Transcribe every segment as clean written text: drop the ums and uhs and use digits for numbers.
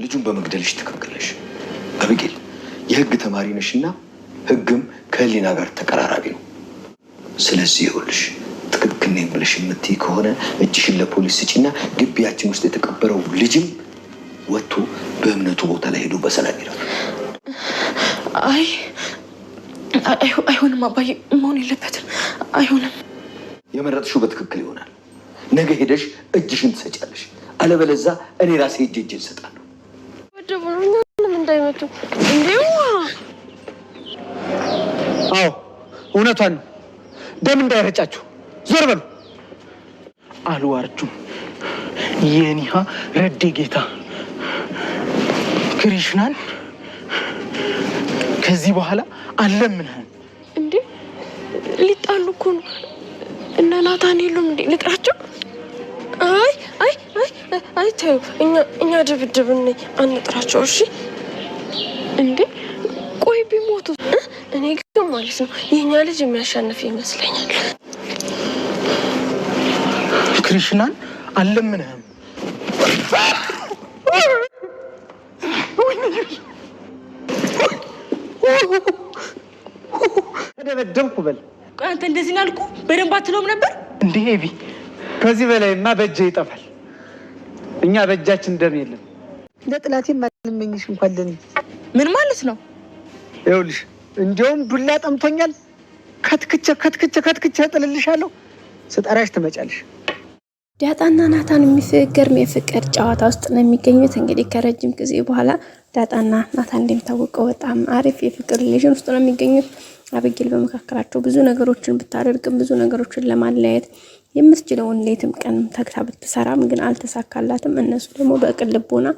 ልጁን በመግደልሽ ትክክለሽ አብጌል የህግ ተማሪ ነሽና ህግም ከህሊና ጋር ተቀራራቢ ነው ስለዚህ ይኸውልሽ ትክክል ነኝ ብለሽ የምትይ ከሆነ እጅሽን ለፖሊስ ስጪና ግቢያችን ውስጥ የተቀበረው ልጅም ወጥቶ በእምነቱ ቦታ ላይ ሄዶ በሰላም ይላል አይሆንም አባዬ መሆን የለበትም አይሆንም የመረጥሽው በትክክል ይሆናል ነገ ሄደሽ እጅሽን ትሰጫለሽ አለበለዛ እኔ ራሴ እጄን ሰጣለሁ ወደቡኝ ምን እንዳይመጡ እንዴው አዎ እውነቷን ነው ደም እንዳይረጫችሁ ዞር በሉ አልዋርጁም የኒሃ ረዲ ጌታ ክሪሽናን ከዚህ በኋላ አለምንህም እንዴ ሊጣሉ እኮ ነው እና ናታን የሉም እንዴ ልጥራቸው አይ ተው እኛ ድብድብን አንጥራቸው እሺ እንዴ ቆይ ቢሞቱ እኔ ግን ማለት ነው የኛ ልጅ የሚያሸንፍ ይመስለኛል ክሪሽናን አለምንህም ተደበደብኩ በል አንተ እንደዚህ ናልኩ በደንብ አትለውም ነበር እንዴ ኤቢ ከዚህ በላይማ በእጄ ይጠፋል እኛ በእጃችን ደም የለም ለጥላቴ ማልመኝሽ እንኳን ለኔ ምን ማለት ነው ይኸውልሽ እንዲያውም ዱላ ጠምቶኛል ከትክቸ ጥልልሻለሁ ስጠራሽ ትመጫለሽ ዳጣና ናታን የሚገርም የፍቅር ጨዋታ ውስጥ ነው የሚገኙት እንግዲህ ከረጅም ጊዜ በኋላ ዳጣና ናታን እንደምታወቀው በጣም አሪፍ የፍቅር ሪሌሽን ውስጥ ነው የሚገኙት አብጌል በመካከላቸው ብዙ ነገሮችን ብታደርግም ብዙ ነገሮችን ለማለያየት የምትችለውን ሌትም ቀን ተግታ ብትሰራም ግን አልተሳካላትም እነሱ ደግሞ በቅን ልቦና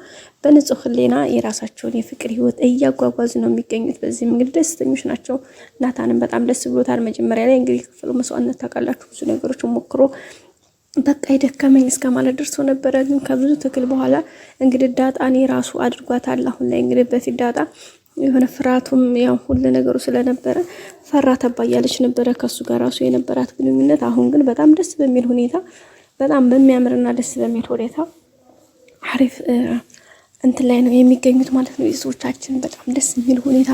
በንጹህ ህሊና የራሳቸውን የፍቅር ህይወት እያጓጓዙ ነው የሚገኙት በዚህም እንግዲህ ደስተኞች ናቸው ናታንም በጣም ደስ ብሎታል መጀመሪያ ላይ እንግዲህ ክፍሉ መስዋዕትነት ታውቃላችሁ ብዙ ነገሮችን ሞክሮ በቃ ይደከመኝ እስከማለት ደርሶ ነበር ግን ከብዙ ትግል በኋላ እንግዲህ ዳጣን ራሱ አድርጓታል አሁን ላይ እንግዲህ በፊት ዳጣ የሆነ ፍራቱም ያው ሁሉ ነገሩ ስለነበረ ፈራ ተባያለች ነበር ከሱ ጋር ራሱ የነበራት ግንኙነት አሁን ግን በጣም ደስ በሚል ሁኔታ በጣም በሚያምርና ደስ በሚል ሁኔታ አሪፍ እንትን ላይ ነው የሚገኙት ማለት ነው የሰዎቻችን በጣም ደስ የሚል ሁኔታ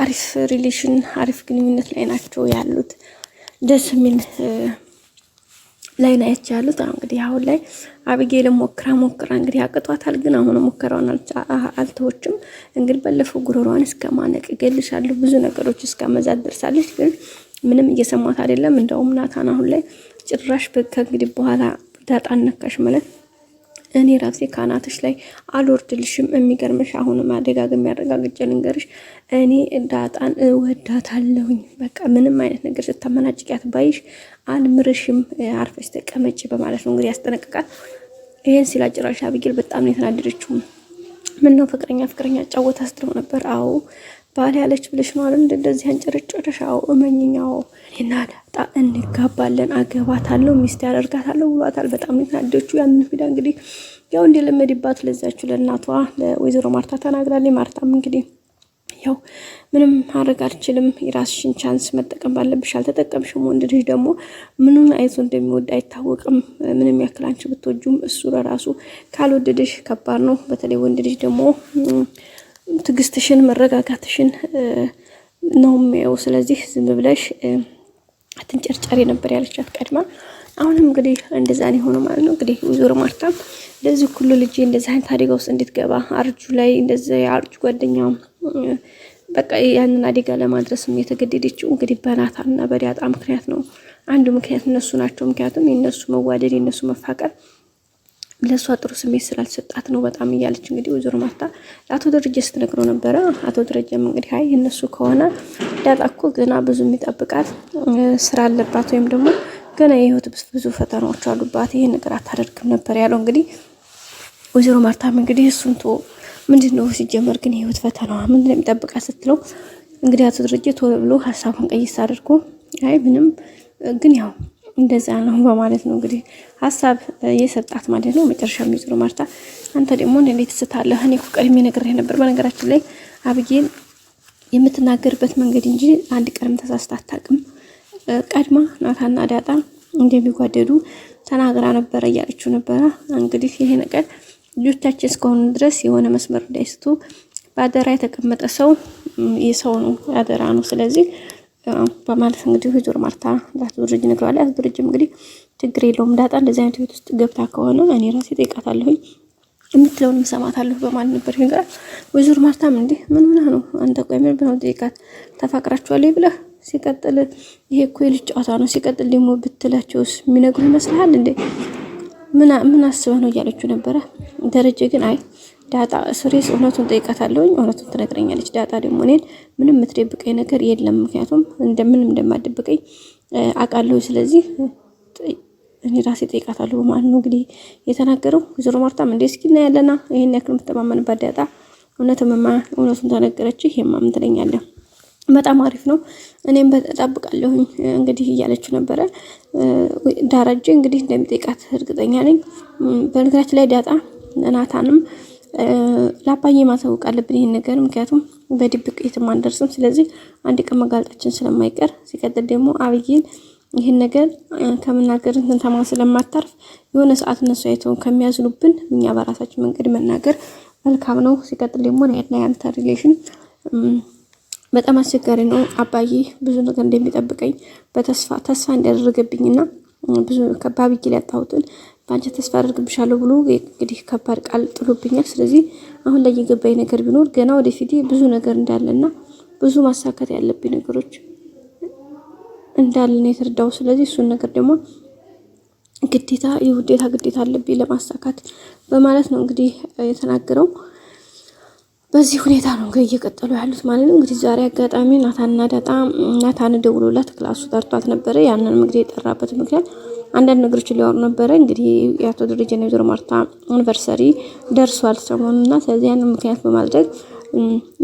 አሪፍ ሪሌሽን አሪፍ ግንኙነት ላይ ናቸው ያሉት ደስ የሚል ላይ ነው ያቻሉት እንግዲህ አሁን ላይ አብጌል ሞክራ እንግዲህ አቅቷታል ግን አሁን ሞከራውን አልተወችም እንግዲህ ባለፈው ጉሮሯን እስከማነቅ ገልሻለሁ ብዙ ነገሮች እስከመዛት ደርሳለች ግን ምንም እየሰማት አይደለም እንደውም ናታን አሁን ላይ ጭራሽ ከእንግዲህ በኋላ ዳጣን ነካሽ ማለት እኔ ራሴ ካናትሽ ላይ አልወርድልሽም የሚገርምሽ አሁንም አደጋግም ያረጋግጬ ልንገርሽ እኔ ዳጣን እወዳታለሁኝ በቃ ምንም አይነት ነገር ስታመናጭቂያት ባይሽ አልምርሽም አርፈሽ ተቀመጪ በማለት ነው እንግዲህ ያስጠነቅቃት ይሄን ሲላጭራሽ አብጌል በጣም ነው የተናደደችው ምን ነው ፍቅረኛ ጫወታ ስትለው ነበር አዎ ባል ያለች ብለሽ ነው አይደል እንደዚህ አንጨረጨረሻው እመኝኛው እኔና ዳጣ እንጋባለን አገባታለሁ ሚስት ያደርጋታለሁ ብሏታል በጣም ነው የተናደደችው ያንን ፊዳ እንግዲህ ያው እንደለመድባት ለዛችሁ ለናቷ ለወይዘሮ ማርታ ተናግራለች ማርታም እንግዲህ ያው ምንም ማድረግ አልችልም የራስሽን ቻንስ መጠቀም ባለብሽ አልተጠቀምሽም ወንድ ልጅ ደግሞ ምኑን አይቶ እንደሚወድ አይታወቅም ምንም ያክል አንቺ ብትወጁም እሱ ለራሱ ካልወደደሽ ከባድ ነው በተለይ ወንድ ልጅ ደግሞ ትግስትሽን መረጋጋትሽን ነው የሚያው ስለዚህ ዝም ብለሽ አትንጨርጨሪ ነበር ያለቻት ቀድማ አሁንም እንግዲህ እንደዛ ነው ሆኖ ማለት ነው እንግዲህ ወይዘሮ ማርታም ለዚህ ሁሉ ልጅ እንደዛ አይነት አደጋ ውስጥ እንድትገባ አርጁ ላይ እንደዛ ያርጁ ጓደኛው በቃ ያንን አደጋ ለማድረስም የተገደደችው እንግዲህ በናታንና በዳጣ ምክንያት ነው አንዱ ምክንያት እነሱ ናቸው ምክንያቱም የነሱ መዋደድ የነሱ መፋቀር ለሷ ጥሩ ስሜት ስላልሰጣት ነው በጣም እያለች እንግዲህ ወይዘሮ ማርታ አቶ ደረጀ ስትነግረው ነበር አቶ ደረጀም እንግዲህ አይ እነሱ ከሆነ ዳጣ እኮ ገና ብዙ የሚጠብቃት ስራ አለባት ወይም ደግሞ ገና የህይወት ብዙ ፈተናዎች አሉባት ይሄን ነገር አታደርግም ነበር ያለው እንግዲህ ወይዘሮ ማርታም እንግዲህ እሱን ምንድነው ሲጀመር ግን የህይወት ፈተናዋ ምን እንደሚጠብቃት ስትለው እንግዲህ አቶ ደረጀ ቶሎ ብሎ ሐሳቡን ቀይስ አድርጎ አይ ምንም ግን ያው እንደዛ ነው በማለት ነው እንግዲህ ሐሳብ የሰጣት ማለት ነው መጨረሻው ወይዘሮ ማርታ አንተ ደግሞ እንዴት ስታለህ እኔ ቀድሜ ነግሬህ ነበር በነገራችን ላይ አብጌል የምትናገርበት መንገድ እንጂ አንድ ቀርም ተሳስታ አታውቅም ቀድማ ናታና ዳጣ እንደሚጓደዱ ተናግራ ነበር እያለችው ነበር እንግዲህ ይሄ ነገር ልጆቻችን እስከሆኑ ድረስ የሆነ መስመር እንዳይስቱ በአደራ የተቀመጠ ሰው የሰው ነው አደራ ነው። ስለዚህ በማለት እንግዲህ ወይዘሮ ማርታ ለአቶ ደረጀ ነግረዋለች። አቶ ደረጀም እንግዲህ ችግር የለውም ዳጣ እንደዚህ አይነት ቤት ውስጥ ገብታ ከሆነ እኔ ራሴ ጠይቃታለሁኝ የምትለውንም ሰማታለሁ በማለት ነበር ይንገራ። ወይዘሮ ማርታም እንዴ ምን ሆነህ ነው አንተ? ቆይ ምን ብለው ጠይቃት ተፋቅራችኋል ብለህ ሲቀጥል ይሄ እኮ የልጅ ጨዋታ ነው። ሲቀጥል ደግሞ ብትላቸውስ የሚነግሩ ይመስልሃል እንዴ? ምን አስበህ ነው እያለችው ነበረ። ደረጀ ግን አይ ዳጣ ስሬስ እውነቱን ጠይቃታለሁኝ እውነቱን ትነግረኛለች። ዳጣ ደግሞ እኔን ምንም የምትደብቀኝ ነገር የለም፣ ምክንያቱም እንደምንም እንደማደብቀኝ አውቃለሁ። ስለዚህ እኔ ራሴ ጠይቃታለሁ ማለት ነው እንግዲህ የተናገረው። ወይዘሮ ማርታም እንዴ እስኪ እናያለና ይሄን ያክል የምትተማመንባት ዳጣ እውነቱን ተነገረች ይሄማ ምን ትለኛለህ? በጣም አሪፍ ነው እኔም በጣብቃለሁኝ እንግዲህ እያለችው ነበረ። ደረጀ እንግዲህ እንደሚጠይቃት እርግጠኛ ነኝ። በነገራችን ላይ ዳጣ ናታንም ለአባዬ ማሳወቅ አለብን ይሄን ነገር፣ ምክንያቱም በድብቅ የትም አንደርስም። ስለዚህ አንድ ቀን መጋለጣችን ስለማይቀር ሲቀጥል ደግሞ አብይን ይህን ነገር ከመናገር ተማ ስለማታርፍ የሆነ ሰዓት እነሱ አይተው ከሚያዝኑብን እኛ በራሳችን መንገድ መናገር መልካም ነው። ሲቀጥል ደግሞ ያንተ ሪሌሽን በጣም አስቸጋሪ ነው። አባዬ ብዙ ነገር እንደሚጠብቀኝ ተስፋ እንዲያደርግብኝና ብዙ ከባድ ጊዜ ያጣሁትን ባንቺ ተስፋ አደርግብሻለሁ ብሎ እንግዲህ ከባድ ቃል ጥሎብኛል። ስለዚህ አሁን ላይ የገባኝ ነገር ቢኖር ገና ወደፊት ብዙ ነገር እንዳለና ብዙ ማሳካት ያለብኝ ነገሮች እንዳለ ነው የተረዳው። ስለዚህ እሱን ነገር ደግሞ ግዴታ አለብኝ ለማሳካት በማለት ነው እንግዲህ የተናገረው። በዚህ ሁኔታ ነው እንግዲህ እየቀጠሉ ያሉት ማለት ነው። እንግዲህ ዛሬ አጋጣሚ ናታን ደውሎላት ክላሱ ጠርቷት ነበረ። ያንን እንግዲህ የጠራበት ምክንያት አንዳንድ ነገሮችን ሊያወሩ ነበረ። እንግዲህ የአቶ ደረጀና የወይዘሮ ማርታ አንቨርሰሪ ደርሷል ሰሞኑንና ስለዚህ ያንን ምክንያት በማድረግ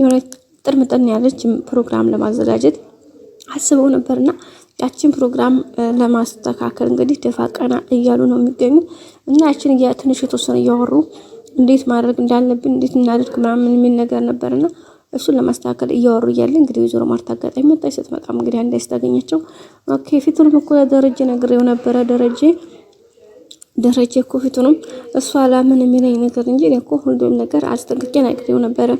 የሆነ ጥርምጥን ያለች ፕሮግራም ለማዘጋጀት አስበው ነበርና ያችን ፕሮግራም ለማስተካከል እንግዲህ ደፋ ቀና እያሉ ነው የሚገኙት እና ያችን ትንሽ የተወሰነ እያወሩ እንዴት ማድረግ እንዳለብን እንዴት እናደርግ ምናምን የሚል ነገር ነበርና እሱን ለማስተካከል እያወሩ እያለ እንግዲህ ወይዘሮ ማርታ አጋጣሚ መጣች። ስትመጣም እንግዲህ አንድ ያስታገኘቸው ኦኬ ፊቱንም እኮ ደረጀ ነግሬው ነበረ። ደረጀ እኮ ፊቱንም እሷ አላምን የሚለኝ ነገር እንጂ እኔ እኮ ሁሉም ነገር አስጠንቅቄ ነግሬው ነበረ።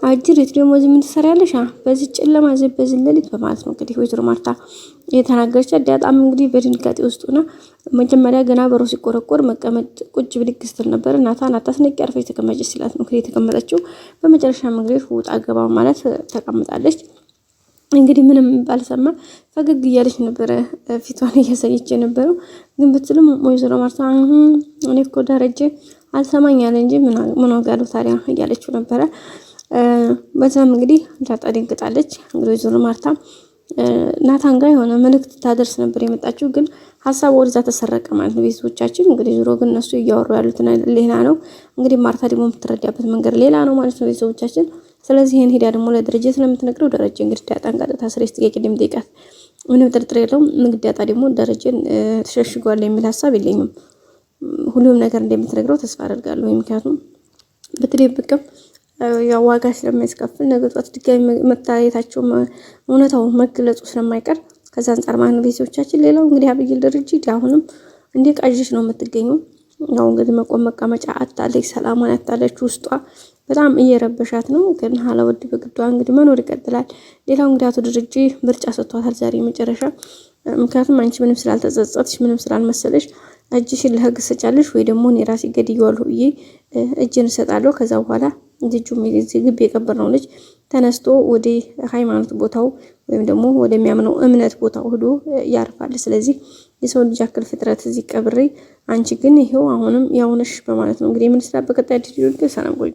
አጅሬት ደግሞ እዚህ ምን ትሰሪያለሽ በዚህ ጨለማ በዚህ ሌሊት በማለት ነው እንግዲህ ወይዘሮ ማርታ የተናገረች። ዳጣም እንግዲህ በድንጋጤ ውስጥ ሆና መጀመሪያ ገና በሩ ሲቆረቆር መቀመጥ ቁጭ ብድግ ስትል ነበር። ናታን አታስነቂ አርፈሽ ተቀመጭ ሲላት ነው እንግዲህ የተቀመጠችው። በመጨረሻ እንግዲህ ውጣ ገባ ማለት ተቀምጣለች። እንግዲህ ምንም ባልሰማ ፈገግ እያለች ነበረ ፊቷን እያሳየች የነበረው። ግን ብትልም ወይዘሮ ማርታ እኔ እኮ ደረጀ አልሰማኝ አለ እንጂ ምን ዋጋለው ታዲያ እያለችው ነበረ። በዛም እንግዲህ ዳጣ ደንግጣለች። እንግዲህ ወይዘሮ ማርታ ናታን ጋር የሆነ መልእክት ታደርስ ነበር የመጣችው፣ ግን ሀሳቡ ወደዛ ተሰረቀ ማለት ነው ቤተሰቦቻችን። እንግዲህ ዙሮ ግን እነሱ እያወሩ ያሉት ሌላ ነው። እንግዲህ ማርታ ደግሞ የምትረዳበት መንገድ ሌላ ነው ማለት ነው ቤተሰቦቻችን። ስለዚህ ይሄን ሄዳ ደግሞ ለደረጀ ስለምትነግረው ደረጀ እንግዲህ ዳጣን ቀጥታ ስሬስ ጥያቄ እንደሚጠይቃት ምንም ጥርጥር የለውም። እንግዲህ ዳጣ ደግሞ ደረጀን ተሸሽጓል የሚል ሀሳብ የለኝም። ሁሉም ነገር እንደምትነግረው ተስፋ አደርጋለሁ። ምክንያቱም ብትደብቅም ያው ዋጋ ስለማይስከፍል ነገ ጧት ድጋሚ መታየታቸው እውነታው መግለጹ ስለማይቀር ከዛ አንፃር ማለት ነው ቤተሰቦቻችን። ሌላው እንግዲህ አብይል ድርጅት አሁንም እንደ ቃዥሽ ነው የምትገኘው። ያው እንግዲህ መቆም መቀመጫ አጣለች፣ ሰላማን አጣለች። ውስጧ በጣም እየረበሻት ነው። ግን ሀላወድ በግዷ እንግዲህ መኖር ይቀጥላል። ሌላው እንግዲህ አቶ ድርጅት ምርጫ ሰጥቷታል ዛሬ መጨረሻ። ምክንያቱም አንቺ ምንም ስላልተጸጸትሽ ምንም ስላልመሰለሽ እጅሽን ለህግ ሰጫለሽ ወይ ደግሞ እኔ ራሴ ገድያለሁ ብዬ እጅን እሰጣለሁ። ከዛ በኋላ ልጁም ግብ የቀበርነው ልጅ ተነስቶ ወደ ሃይማኖት ቦታው ወይም ደግሞ ወደሚያምነው እምነት ቦታው ሄዶ ያርፋል። ስለዚህ የሰው ልጅ አክል ፍጥረት እዚህ ቀብሬ አንቺ ግን ይሄው አሁንም ያውነሽ በማለት ነው እንግዲህ ምን ስራ በቀጣይ ሰላም ቆዩ።